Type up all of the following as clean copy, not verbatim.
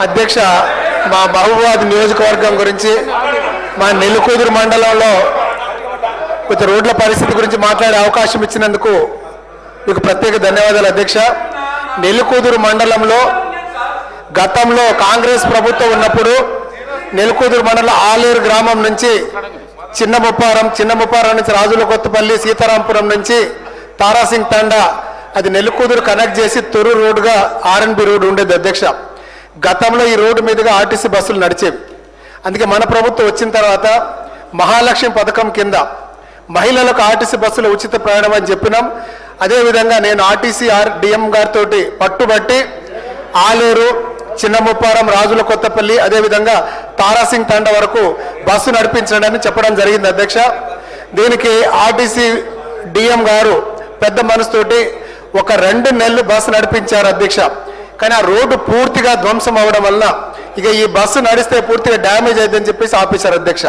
అధ్యక్ష మా మహబూబాబాద్ నియోజకవర్గం గురించి మా నెల్లికూదురు మండలంలో కొంచెం రోడ్ల పరిస్థితి గురించి మాట్లాడే అవకాశం ఇచ్చినందుకు మీకు ప్రత్యేక ధన్యవాదాలు అధ్యక్ష. నెల్లికూదురు మండలంలో గతంలో కాంగ్రెస్ ప్రభుత్వం ఉన్నప్పుడు నెల్లికూదురు మండలం ఆలేరు గ్రామం నుంచి చిన్న ముప్పారం నుంచి రాజుల కొత్తపల్లి సీతారాంపురం నుంచి తారాసింగ్ తండా అది నెల్లికూదురు కనెక్ట్ చేసి తొర్రు రోడ్డుగా ఆర్ఎన్బి రోడ్డు ఉండేది అధ్యక్ష. గతంలో ఈ రోడ్డు మీదుగా ఆర్టీసీ బస్సులు నడిచేవి. అందుకే మన ప్రభుత్వం వచ్చిన తర్వాత మహాలక్ష్మి పథకం కింద మహిళలకు ఆర్టీసీ బస్సులు ఉచిత ప్రయాణం అని చెప్పినాం. అదేవిధంగా నేను ఆర్టీసీ డిఎం గారితో పట్టుబట్టి ఆలేరు చిన్న ముప్పారం రాజుల కొత్తపల్లి అదేవిధంగా తారాసింగ్ తండ వరకు బస్సు నడిపించండి అని చెప్పడం జరిగింది అధ్యక్ష. దీనికి ఆర్టీసీ డిఎం గారు పెద్ద మనసుతోటి ఒక 2 నెలలు బస్సు నడిపించారు అధ్యక్ష. కానీ ఆ రోడ్డు పూర్తిగా ధ్వంసం అవడం వల్ల ఇక ఈ బస్సు నడిస్తే పూర్తిగా డ్యామేజ్ అవుతుందని చెప్పేసి ఆపేశారు అధ్యక్ష.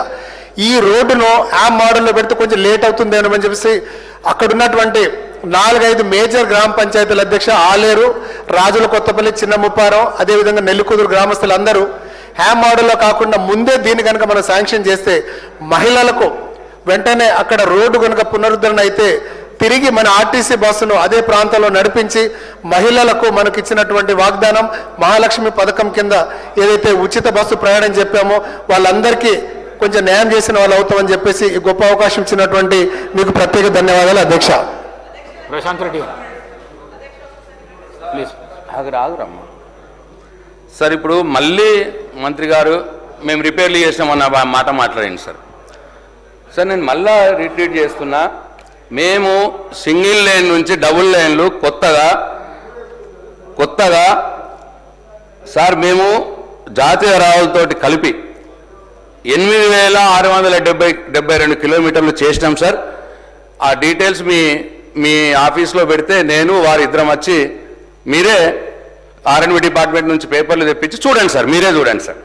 ఈ రోడ్డును యాప్ మోడల్లో పెడితే కొంచెం లేట్ అవుతుంది అని చెప్పేసి అక్కడ ఉన్నటువంటి 4-5 మేజర్ గ్రామ పంచాయతీల అధ్యక్ష ఆలేరు రాజుల కొత్తపల్లి చిన్న ముప్పారం అదేవిధంగా నెల్లికూదురు గ్రామస్తులందరూ హ్యామ్ మోడల్లో కాకుండా ముందే దీన్ని కనుక మనం శాంక్షన్ చేస్తే మహిళలకు వెంటనే అక్కడ రోడ్డు కనుక పునరుద్ధరణ అయితే తిరిగి మన ఆర్టీసీ బస్సును అదే ప్రాంతంలో నడిపించి మహిళలకు మనకు ఇచ్చినటువంటి వాగ్దానం మహాలక్ష్మి పథకం కింద ఏదైతే ఉచిత బస్సు ప్రయాణం చెప్పామో వాళ్ళందరికీ కొంచెం న్యాయం చేసిన వాళ్ళు అవుతామని చెప్పేసి ఈ గొప్ప అవకాశం ఇచ్చినటువంటి మీకు ప్రత్యేక ధన్యవాదాలు అధ్యక్ష. ప్రశాంత్ రెడ్డి ప్లీజ్ ఆగురమ్మా సార్. ఇప్పుడు మళ్ళీ మంత్రి గారు మేము రిపేర్లు చేసినామన్న మాట మాట్లాడండి సార్. సార్ నేను మళ్ళా రిట్రీట్ చేస్తున్నా. మేము సింగిల్ లేన్ నుంచి డబుల్ లేన్లు కొత్తగా సార్ మేము జాతీయ రహదారులతోటి కలిపి 8,672 కిలోమీటర్లు చేసినాం సార్. ఆ డీటెయిల్స్ మీ ఆఫీస్లో పెడితే నేను వారిద్దరం వచ్చి మీరే ఆర్ఎన్బి డిపార్ట్మెంట్ నుంచి పేపర్లు తెప్పించి చూడండి సార్, మీరే చూడండి సార్.